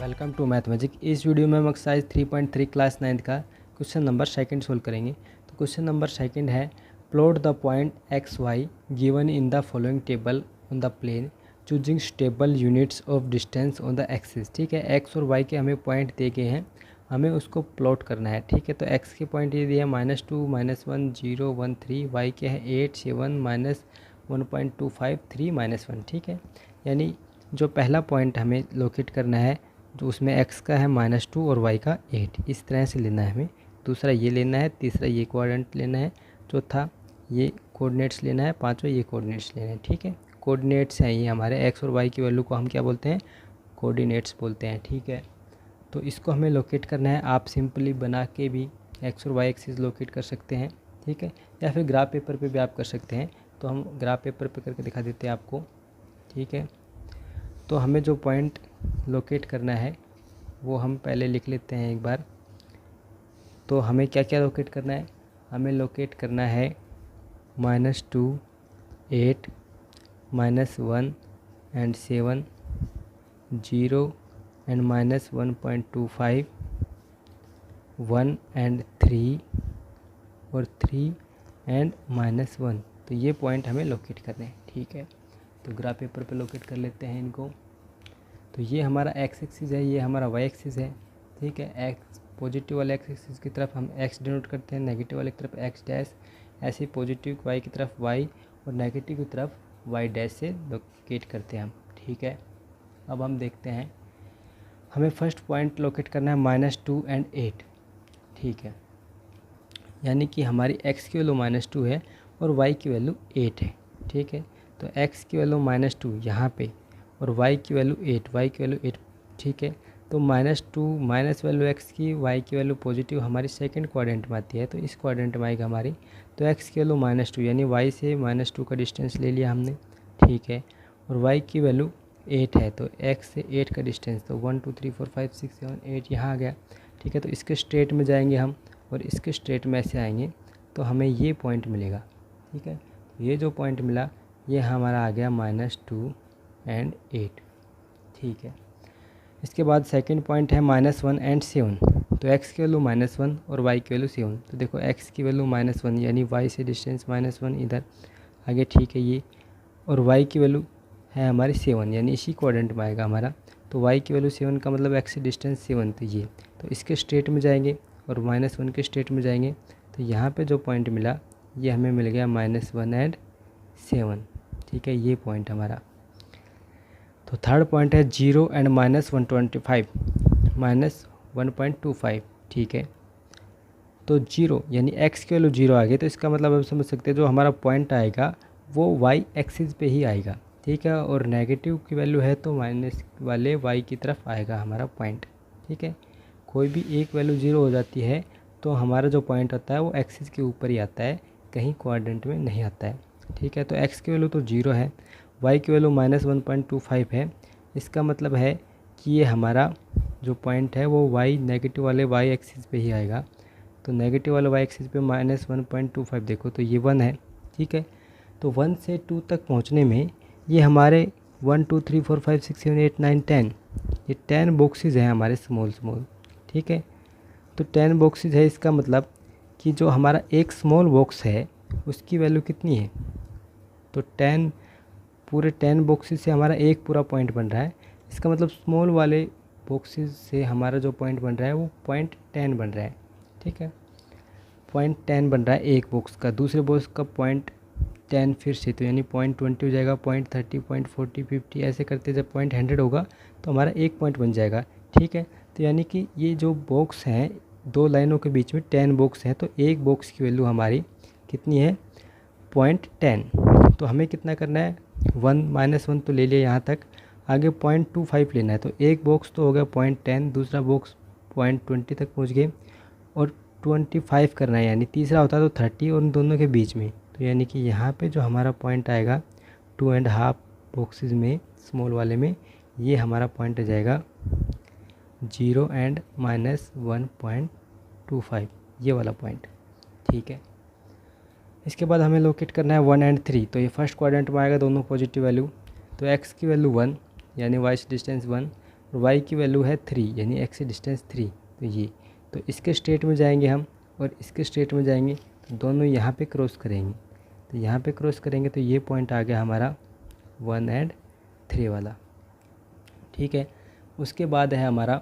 Welcome to math magic. इस video में हम एक्सरसाइज 3.3 क्लास 9 का क्वेश्चन नंबर सेकंड सोल्व करेंगे। तो क्वेश्चन नंबर सेकंड है plot the point X Y given in the following table on the plane choosing stable units of distance on the axis. ठीक है, x और Y के हमें point दिए गए हैं, हमें उसको प्लॉट करना है। ठीक है, तो एक्स के पॉइंट ये दिया -2 -1 0 1 3, वाई के है 8 7 -1.25 3 -1। ठीक है, यानी जो पहला पॉइंट हमें लोकेट करना है जो उसमें x का है -2 और y का 8, इस तरह से लेना है हमें। दूसरा ये लेना है, तीसरा ये कोऑर्डिनेट लेना है, चौथा ये कोऑर्डिनेट्स लेना है, पांचवा ये कोऑर्डिनेट्स लेना है। ठीक है, कोऑर्डिनेट्स हैं ये हमारे x और y की वैल्यू को हम क्या बोलते हैं, कोऑर्डिनेट्स बोलते हैं। ठीक है, तो इसको हमें लोकेट करना है। आप सिंपली बना के भी x और y एक्सिस लोकेट कर सकते हैं। ठीक है, या फिर ग्राफ पेपर पर भी आप कर सकते हैं। तो हम ग्राफ पेपर पर करके दिखा देते हैं आपको। ठीक है, तो हमें जो पॉइंट लोकेट करना है वो हम पहले लिख लेते हैं एक बार। तो हमें क्या क्या लोकेट करना है, हमें लोकेट करना है -2 8 -1 एंड 7 0 एंड -1.25 1 एंड 3 और 3 एंड -1। तो ये पॉइंट हमें लोकेट करने हैं। ठीक है, तो ग्राफ पेपर पे लोकेट कर लेते हैं इनको। तो ये हमारा एक्स एक्सिस है, ये हमारा वाई एक्सिस है। ठीक है, एक्स पॉजिटिव वाले एक्स एक्सिस की तरफ हम एक्स डिनोट करते हैं, नेगेटिव वाले की तरफ एक्स डैश, ऐसे पॉजिटिव वाई की तरफ वाई और नेगेटिव की तरफ वाई डैश से लोकेट करते हैं हम। ठीक है, अब हम देखते हैं, हमें फर्स्ट पॉइंट लोकेट करना है -2 एंड 8। ठीक है, यानी कि हमारी एक्स की वैल्यू -2 है और वाई की वैल्यू 8 है। ठीक है, तो x की वैल्यू -2 यहाँ पे और y की वैल्यू 8, y की वैल्यू 8। ठीक है, तो -2 माइनस वैल्यू x की, y की वैल्यू पॉजिटिव हमारी सेकंड क्वाड्रेंट में आती है, तो इस क्वाड्रेंट में आएगा हमारी। तो x की वैल्यू -2 यानी y से -2 का डिस्टेंस ले लिया हमने। ठीक है, और y की वैल्यू 8 है, तो x से 8 का डिस्टेंस, तो 1 2 3 4 5 6 7 8 यहाँ आ गया। ठीक है, तो इसके स्ट्रेट में जाएंगे हम और इसके स्ट्रेट में ऐसे आएंगे तो हमें ये पॉइंट मिलेगा। ठीक है, ये जो पॉइंट मिला ये हमारा आ गया -2 एंड 8। ठीक है, इसके बाद सेकंड पॉइंट है -1 एंड 7। तो x की वैल्यू -1 और y की वैल्यू 7। तो देखो x की वैल्यू -1 यानी y से डिस्टेंस -1 इधर आगे। ठीक है, ये और y की वैल्यू है हमारी 7 यानी इसी क्वाड्रेंट में आएगा हमारा। तो y की वैल्यू 7 का मतलब x से डिस्टेंस 7, तो ये, तो इसके स्ट्रेट में जाएंगे और -1 के स्ट्रेट में जाएंगे। तो यहाँ पर जो पॉइंट मिला ये हमें मिल गया -1 एंड 7। ठीक है, ये पॉइंट हमारा। तो थर्ड पॉइंट है 0 एंड -125 -1.25। ठीक है, तो 0 यानी x की वैल्यू 0 आ गई, तो इसका मतलब आप समझ सकते हैं जो हमारा पॉइंट आएगा वो y एक्सिस पे ही आएगा। ठीक है, और नेगेटिव की वैल्यू है तो माइनस वाले y की तरफ आएगा हमारा पॉइंट। ठीक है, कोई भी एक वैल्यू 0 हो जाती है तो हमारा जो पॉइंट आता है वो एक्सिस के ऊपर ही आता है, कहीं क्वाड्रेंट में नहीं आता है। ठीक है, तो x की वैल्यू तो 0 है, y की वैल्यू -1.25 है। इसका मतलब है कि ये हमारा जो पॉइंट है वो y नेगेटिव वाले y एक्सिस पे ही आएगा। तो नेगेटिव वाले y एक्सिस पे -1.25 देखो तो ये 1 है। ठीक है, तो 1 से 2 तक पहुंचने में ये हमारे 1 2 3 4 5 6 7 8 9 10, ये 10 बॉक्सेस हैं हमारे स्मॉल स्मॉल। ठीक है, तो 10 बॉक्सेस है, इसका मतलब कि जो हमारा एक स्मॉल बॉक्स है उसकी वैल्यू कितनी है, तो 10 पूरे 10 बॉक्सेस से हमारा एक पूरा पॉइंट बन रहा है। इसका मतलब स्मॉल वाले बॉक्सेस से हमारा जो पॉइंट बन रहा है वो पॉइंट 10 बन रहा है। ठीक है, पॉइंट 10 बन रहा है एक बॉक्स का, दूसरे बॉक्स का पॉइंट 10 फिर से, तो यानी पॉइंट 20 हो जाएगा, पॉइंट 30 पॉइंट 40 50 ऐसे करते जब पॉइंट 100 होगा तो हमारा एक पॉइंट बन जाएगा। ठीक है, तो यानी कि ये जो बॉक्स हैं दो लाइनों के बीच में 10 बॉक्स हैं, तो एक बॉक्स की वैल्यू हमारी कितनी है, पॉइंट 10। तो हमें कितना करना है, 1 -1 तो ले लिया यहाँ तक, आगे 0.25 लेना है। तो एक बॉक्स तो हो गया पॉइंट 10, दूसरा बॉक्स पॉइंट 20 तक पहुँच गए और 25 करना है, यानी तीसरा होता है तो 30 और उन दोनों के बीच में। तो यानी कि यहाँ पे जो हमारा पॉइंट आएगा 2.5 बॉक्सेस में स्मॉल वाले में, ये हमारा पॉइंट आ जाएगा 0 एंड -1.25, ये वाला पॉइंट। ठीक है, इसके बाद हमें लोकेट करना है 1 एंड 3। तो ये फर्स्ट क्वाड्रेंट में आएगा दोनों पॉजिटिव वैल्यू। तो x की वैल्यू 1 यानी y से डिस्टेंस 1, और वाई की वैल्यू है 3, यानी एक्स से डिस्टेंस 3। तो ये, तो इसके स्टेट में जाएंगे हम और इसके स्टेट में जाएंगे, तो दोनों यहाँ पे क्रॉस करेंगे। तो यहाँ पे क्रॉस करेंगे तो ये पॉइंट आ गया हमारा 1 और 3 वाला, ठीक है। उसके बाद है हमारा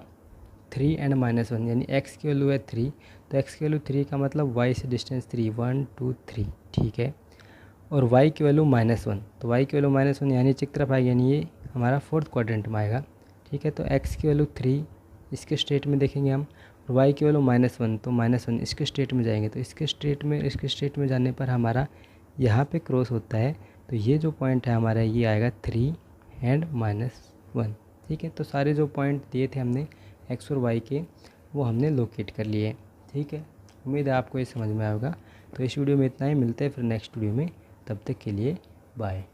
3 और -1, यानी x की वैल्यू है 3, तो x की वैल्यू 3 का मतलब y से डिस्टेंस 3, 1 2 3, ठीक है। और y की वैल्यू -1, तो y की वैल्यू -1 यानी नीचे की तरफ आएगी, यानी ये हमारा 4th क्वाड्रेंट में आएगा, ठीक है। तो x की वैल्यू 3 इसके स्टेट में देखेंगे हम, और y की वैल्यू -1, तो -1 इसके स्टेट में जाएंगे, तो इसके स्टेट में जाने पर हमारा यहाँ पे क्रॉस होता है, तो ये जो पॉइंट है हमारा ये आएगा 3 और -1, ठीक है। तो सारे जो पॉइंट दिए थे हमने x और y के, वो हमने लोकेट कर लिए, ठीक है। उम्मीद है आपको ये समझ में आएगा। तो इस वीडियो में इतना ही, मिलते हैं फिर नेक्स्ट वीडियो में, तब तक के लिए बाय।